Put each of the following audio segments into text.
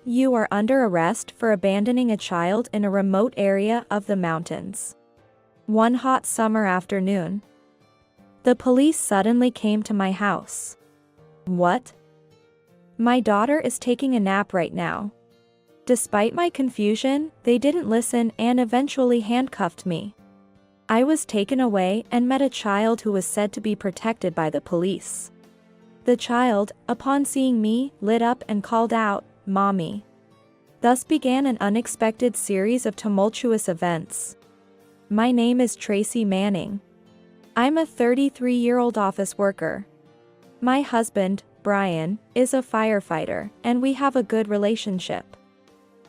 You are under arrest for abandoning a child in a remote area of the mountains. One hot summer afternoon, the police suddenly came to my house. What? My daughter is taking a nap right now. Despite my confusion, they didn't listen and eventually handcuffed me. I was taken away and met a child who was said to be protected by the police. The child, upon seeing me, lit up and called out, "Mommy." Thus began an unexpected series of tumultuous events. My name is Tracy Manning. I'm a 33-year-old office worker. My husband, Brian, is a firefighter, and we have a good relationship.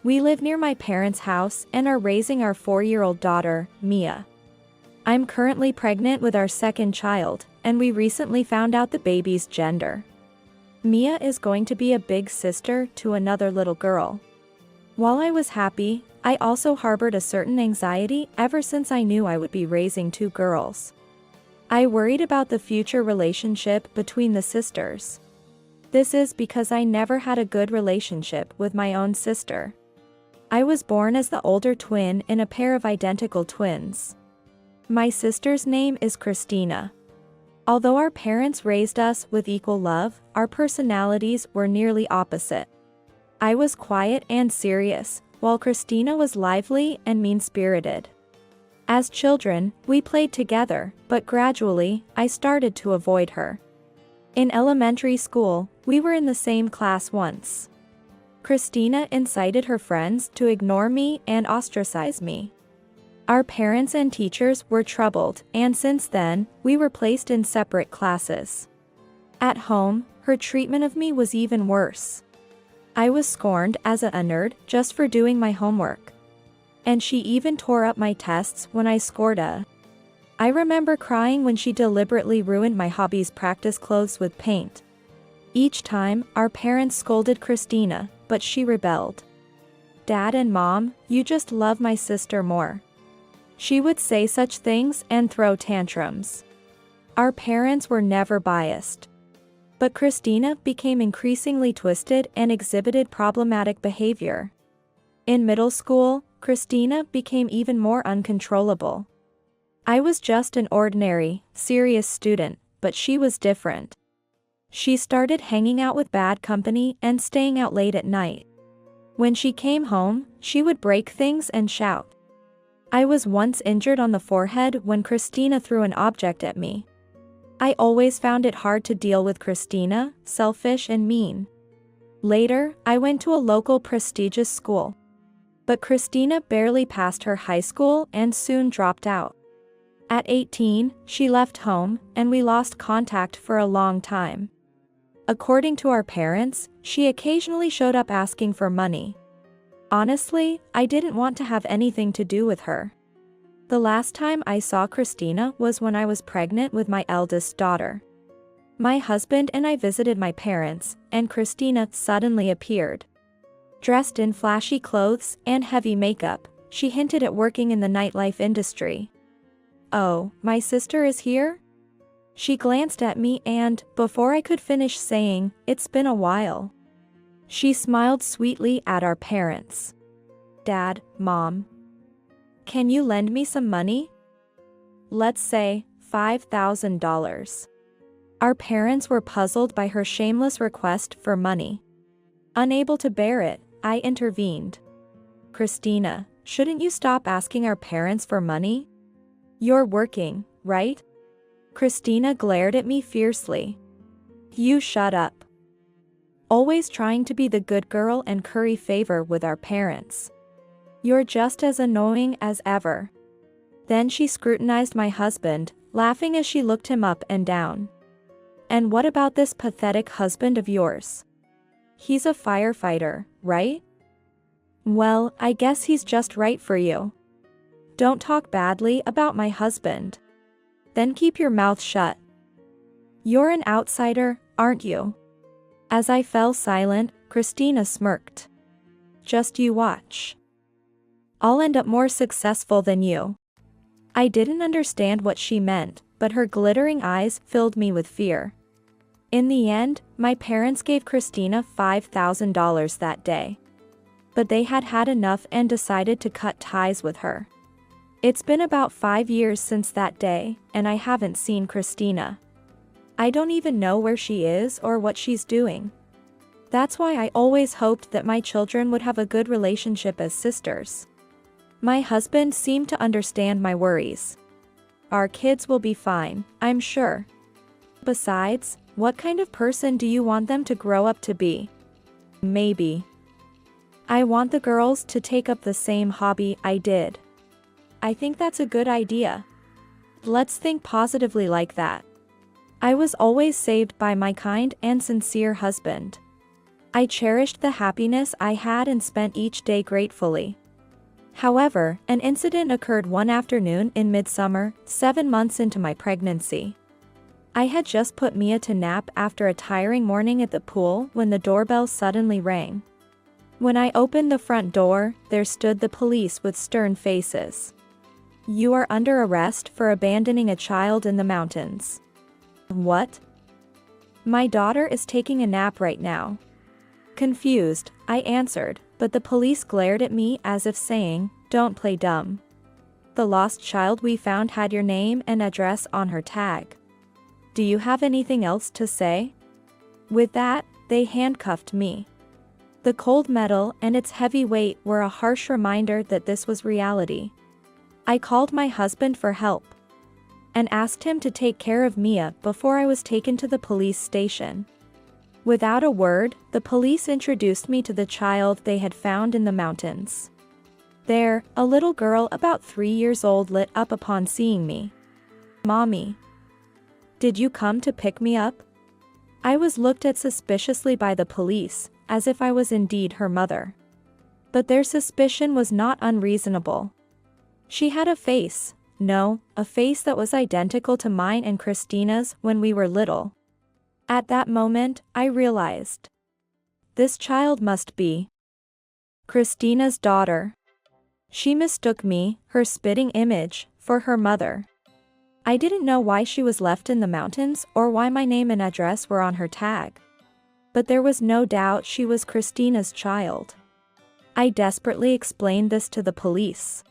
We live near my parents' house and are raising our 4-year-old daughter, Mia. I'm currently pregnant with our second child, and we recently found out the baby's gender. Mia is going to be a big sister to another little girl. While I was happy, I also harbored a certain anxiety ever since I knew I would be raising 2 girls. I worried about the future relationship between the sisters. This is because I never had a good relationship with my own sister. I was born as the older twin in a pair of identical twins. My sister's name is Christina. Although our parents raised us with equal love, our personalities were nearly opposite. I was quiet and serious, while Christina was lively and mean-spirited. As children, we played together, but gradually, I started to avoid her. In elementary school, we were in the same class once. Christina incited her friends to ignore me and ostracize me. Our parents and teachers were troubled, and since then, we were placed in separate classes. At home, her treatment of me was even worse. I was scorned as a nerd just for doing my homework. And she even tore up my tests when I scored a. I remember crying when she deliberately ruined my hobby's practice clothes with paint. Each time, our parents scolded Christina, but she rebelled. "Dad and Mom, you just love my sister more." She would say such things and throw tantrums. Our parents were never biased. But Christina became increasingly twisted and exhibited problematic behavior. In middle school, Christina became even more uncontrollable. I was just an ordinary, serious student, but she was different. She started hanging out with bad company and staying out late at night. When she came home, she would break things and shout. I was once injured on the forehead when Christina threw an object at me. I always found it hard to deal with Christina, selfish and mean. Later, I went to a local prestigious school. But Christina barely passed her high school and soon dropped out. At 18, she left home, and we lost contact for a long time. According to our parents, she occasionally showed up asking for money. Honestly, I didn't want to have anything to do with her. The last time I saw Christina was when I was pregnant with my eldest daughter. My husband and I visited my parents, and Christina suddenly appeared. Dressed in flashy clothes and heavy makeup, she hinted at working in the nightlife industry. "Oh, my sister is here?" She glanced at me and, before I could finish saying, "It's been a while," she smiled sweetly at our parents. "Dad, Mom, can you lend me some money? Let's say, $5,000. Our parents were puzzled by her shameless request for money. Unable to bear it, I intervened. "Christina, shouldn't you stop asking our parents for money? You're working, right?" Christina glared at me fiercely. "You shut up." Always trying to be the good girl and curry favor with our parents. "You're just as annoying as ever." Then she scrutinized my husband, laughing as she looked him up and down. "And what about this pathetic husband of yours? He's a firefighter, right? Well, I guess he's just right for you. Don't talk badly about my husband. Then keep your mouth shut. You're an outsider, aren't you?" As I fell silent, Christina smirked. "Just you watch. I'll end up more successful than you." I didn't understand what she meant, but her glittering eyes filled me with fear. In the end, my parents gave Christina $5,000 that day. but they had had enough and decided to cut ties with her. It's been about 5 years since that day, and I haven't seen Christina. I don't even know where she is or what she's doing. That's why I always hoped that my children would have a good relationship as sisters. My husband seemed to understand my worries. Our kids will be fine, I'm sure. Besides, what kind of person do you want them to grow up to be? Maybe. I want the girls to take up the same hobby I did. I think that's a good idea. Let's think positively like that. I was always saved by my kind and sincere husband. I cherished the happiness I had and spent each day gratefully. However, an incident occurred one afternoon in midsummer, 7 months into my pregnancy. I had just put Mia to nap after a tiring morning at the pool when the doorbell suddenly rang. When I opened the front door, there stood the police with stern faces. "You are under arrest for abandoning a child in the mountains." What? My daughter is taking a nap right now. Confused, I answered, but the police glared at me as if saying, "Don't play dumb. The lost child we found had your name and address on her tag. Do you have anything else to say?" With that, they handcuffed me. The cold metal and its heavy weight were a harsh reminder that this was reality. I called my husband for help and asked him to take care of Mia before I was taken to the police station. Without a word, the police introduced me to the child they had found in the mountains. There, a little girl about 3 years old lit up upon seeing me. "Mommy, did you come to pick me up?" I was looked at suspiciously by the police, as if I was indeed her mother. But their suspicion was not unreasonable. She had a face that was identical to mine and Christina's when we were little. At that moment, I realized. This child must be Christina's daughter. She mistook me, her spitting image, for her mother. I didn't know why she was left in the mountains or why my name and address were on her tag. But there was no doubt she was Christina's child. I desperately explained this to the police.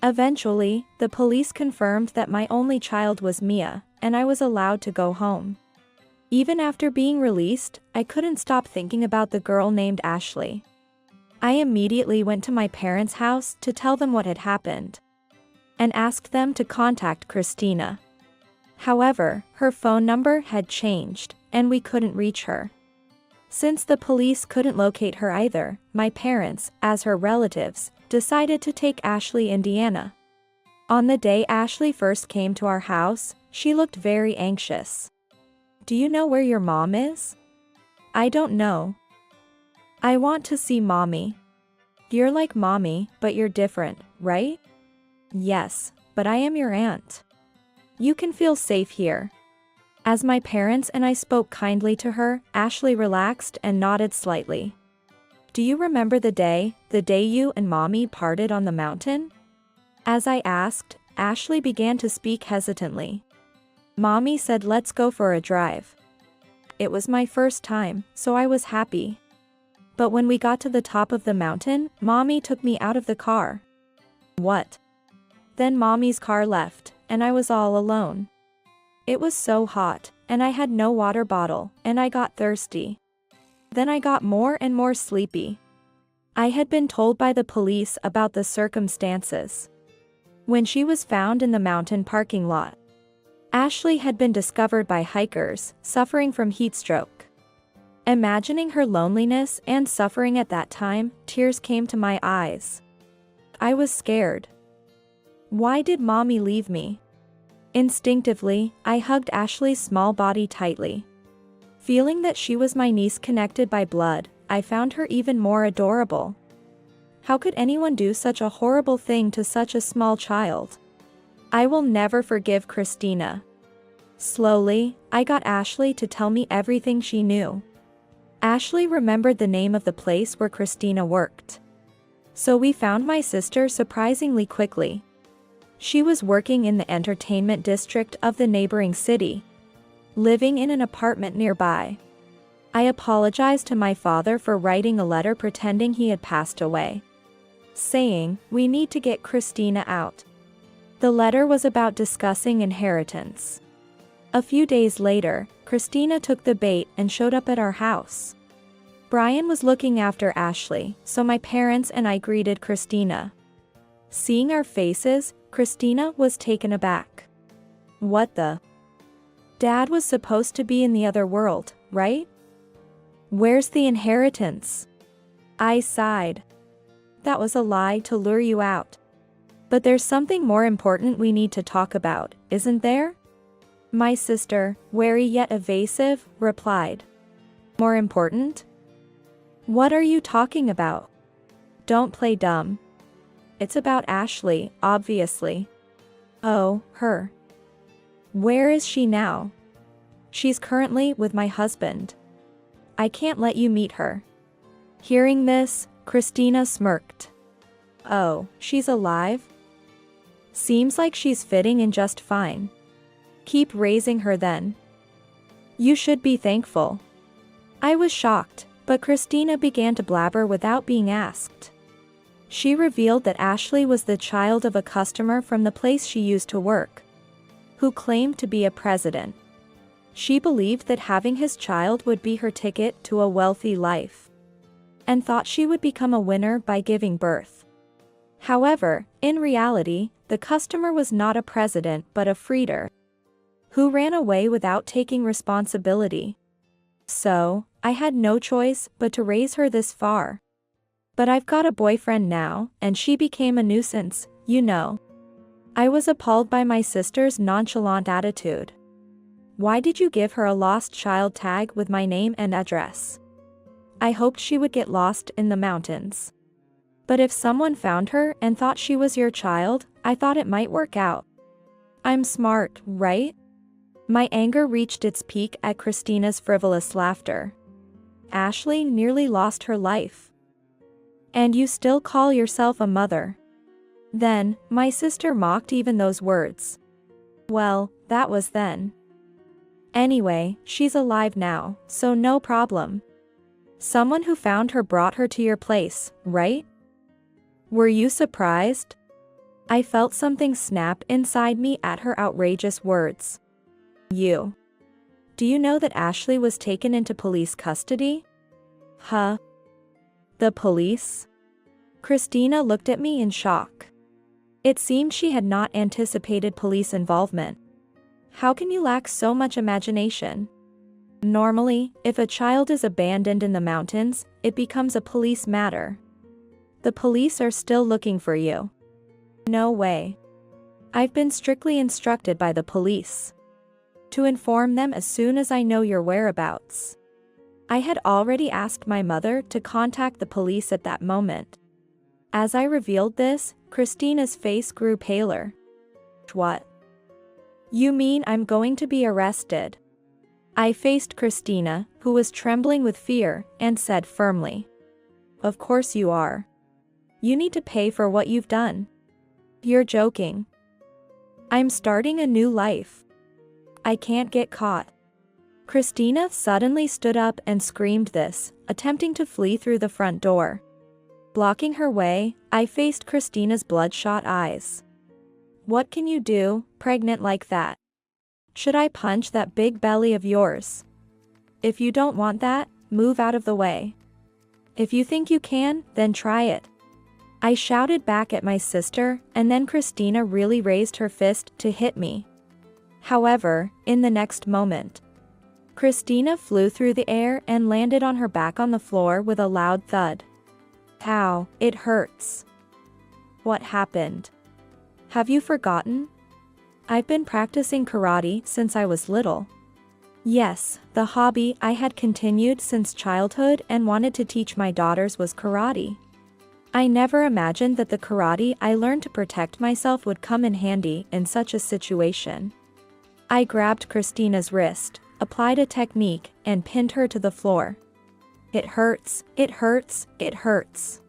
Eventually, the police confirmed that my only child was Mia, and I was allowed to go home. Even after being released, I couldn't stop thinking about the girl named Ashley. I immediately went to my parents' house to tell them what had happened and asked them to contact Christina. However, her phone number had changed, and we couldn't reach her. Since the police couldn't locate her either, my parents, as her relatives, decided to take Ashley to Indiana. On the day Ashley first came to our house, she looked very anxious. "Do you know where your mom is?" "I don't know. I want to see Mommy." "You're like Mommy, but you're different, right?" "Yes, but I am your aunt. You can feel safe here." As my parents and I spoke kindly to her, Ashley relaxed and nodded slightly. "Do you remember the day you and Mommy parted on the mountain?" As I asked, Ashley began to speak hesitantly. "Mommy said let's go for a drive." It was my first time, so I was happy. But when we got to the top of the mountain, Mommy took me out of the car. What? Then Mommy's car left, and I was all alone. It was so hot, and I had no water bottle, and I got thirsty. Then I got more and more sleepy. I had been told by the police about the circumstances. When she was found in the mountain parking lot, Ashley had been discovered by hikers, suffering from heat stroke. Imagining her loneliness and suffering at that time, tears came to my eyes. I was scared. Why did Mommy leave me? Instinctively, I hugged Ashley's small body tightly. Feeling that she was my niece connected by blood, I found her even more adorable. How could anyone do such a horrible thing to such a small child? I will never forgive Christina. Slowly, I got Ashley to tell me everything she knew. Ashley remembered the name of the place where Christina worked. So we found my sister surprisingly quickly. She was working in the entertainment district of the neighboring city, living in an apartment nearby. I apologized to my father for writing a letter pretending he had passed away, saying, "We need to get Christina out." The letter was about discussing inheritance. A few days later, Christina took the bait and showed up at our house. Brian was looking after Ashley, so my parents and I greeted Christina. Seeing our faces, Christina was taken aback. "What the? Dad was supposed to be in the other world, right? Where's the inheritance?" I sighed. "That was a lie to lure you out. But there's something more important we need to talk about, isn't there?" My sister, wary yet evasive, replied. "More important? What are you talking about? Don't play dumb. It's about Ashley, obviously." "Oh, her. Where is she now?" "She's currently with my husband. I can't let you meet her." Hearing this, Christina smirked. "Oh, she's alive? Seems like she's fitting in just fine. Keep raising her then. You should be thankful." I was shocked, but Christina began to blabber without being asked. She revealed that Ashley was the child of a customer from the place she used to work, who claimed to be a president. She believed that having his child would be her ticket to a wealthy life, and thought she would become a winner by giving birth. However, in reality, the customer was not a president but a freeder, who ran away without taking responsibility. So, I had no choice but to raise her this far. But I've got a boyfriend now, and she became a nuisance, you know. I was appalled by my sister's nonchalant attitude. "Why did you give her a lost child tag with my name and address?" I hoped she would get lost in the mountains. But if someone found her and thought she was your child, I thought it might work out. I'm smart, right? My anger reached its peak at Christina's frivolous laughter. Ashley nearly lost her life. And you still call yourself a mother? Then, my sister mocked even those words. Well, that was then. Anyway, she's alive now, so no problem. Someone who found her brought her to your place, right? Were you surprised? I felt something snap inside me at her outrageous words. Do you know that Ashley was taken into police custody? Huh? The police? Christina looked at me in shock. It seemed she had not anticipated police involvement. How can you lack so much imagination? Normally, if a child is abandoned in the mountains, it becomes a police matter. The police are still looking for you. No way. I've been strictly instructed by the police to inform them as soon as I know your whereabouts. I had already asked my mother to contact the police at that moment. As I revealed this, Christina's face grew paler. What? You mean I'm going to be arrested? I faced Christina, who was trembling with fear, and said firmly. Of course you are. You need to pay for what you've done. You're joking. I'm starting a new life. I can't get caught. Christina suddenly stood up and screamed this, attempting to flee through the front door. Blocking her way, I faced Christina's bloodshot eyes. What can you do, pregnant like that? Should I punch that big belly of yours? If you don't want that, move out of the way. If you think you can, then try it. I shouted back at my sister, and then Christina really raised her fist to hit me. However, in the next moment, Christina flew through the air and landed on her back on the floor with a loud thud. Ow, it hurts. What happened? Have you forgotten? I've been practicing karate since I was little. Yes, the hobby I had continued since childhood and wanted to teach my daughters was karate. I never imagined that the karate I learned to protect myself would come in handy in such a situation. I grabbed Christina's wrist, applied a technique, and pinned her to the floor. It hurts, it hurts, it hurts.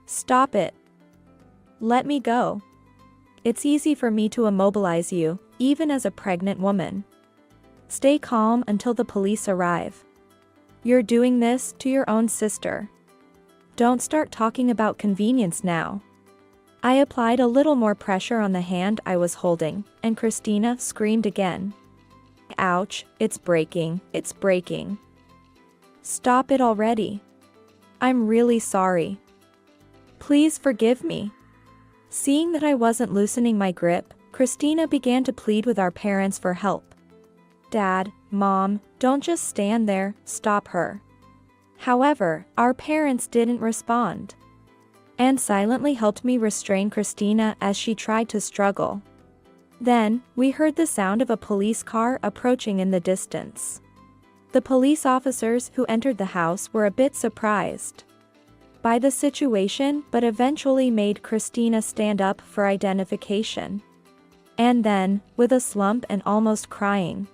Stop it. Let me go. It's easy for me to immobilize you, even as a pregnant woman. Stay calm until the police arrive. You're doing this to your own sister. Don't start talking about convenience now. I applied a little more pressure on the hand I was holding, and Christina screamed again. Ouch, it's breaking, it's breaking. Stop it already. I'm really sorry. Please forgive me. Seeing that I wasn't loosening my grip, Christina began to plead with our parents for help. Dad, Mom, don't just stand there, stop her. However, our parents didn't respond, and silently helped me restrain Christina as she tried to struggle. Then, we heard the sound of a police car approaching in the distance. The police officers who entered the house were a bit surprised by the situation, but eventually made Christina stand up for identification. And then, with a slump and almost crying,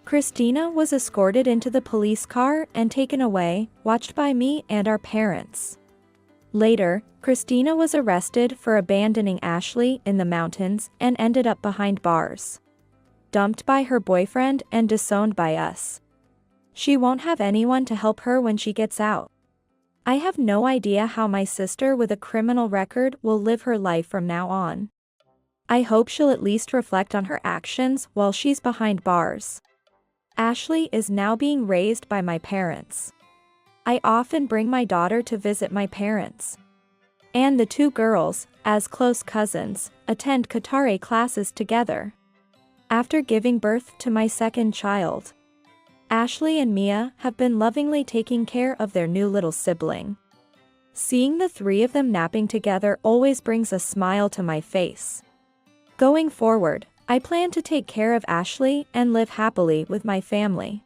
Christina was escorted into the police car and taken away, watched by me and our parents. Later, Christina was arrested for abandoning Ashley in the mountains and ended up behind bars, dumped by her boyfriend and disowned by us. She won't have anyone to help her when she gets out. I have no idea how my sister with a criminal record will live her life from now on. I hope she'll at least reflect on her actions while she's behind bars. Ashley is now being raised by my parents. I often bring my daughter to visit my parents. And the two girls, as close cousins, attend Katare classes together. After giving birth to my second child, Ashley and Mia have been lovingly taking care of their new little sibling. Seeing the three of them napping together always brings a smile to my face. Going forward, I plan to take care of Ashley and live happily with my family.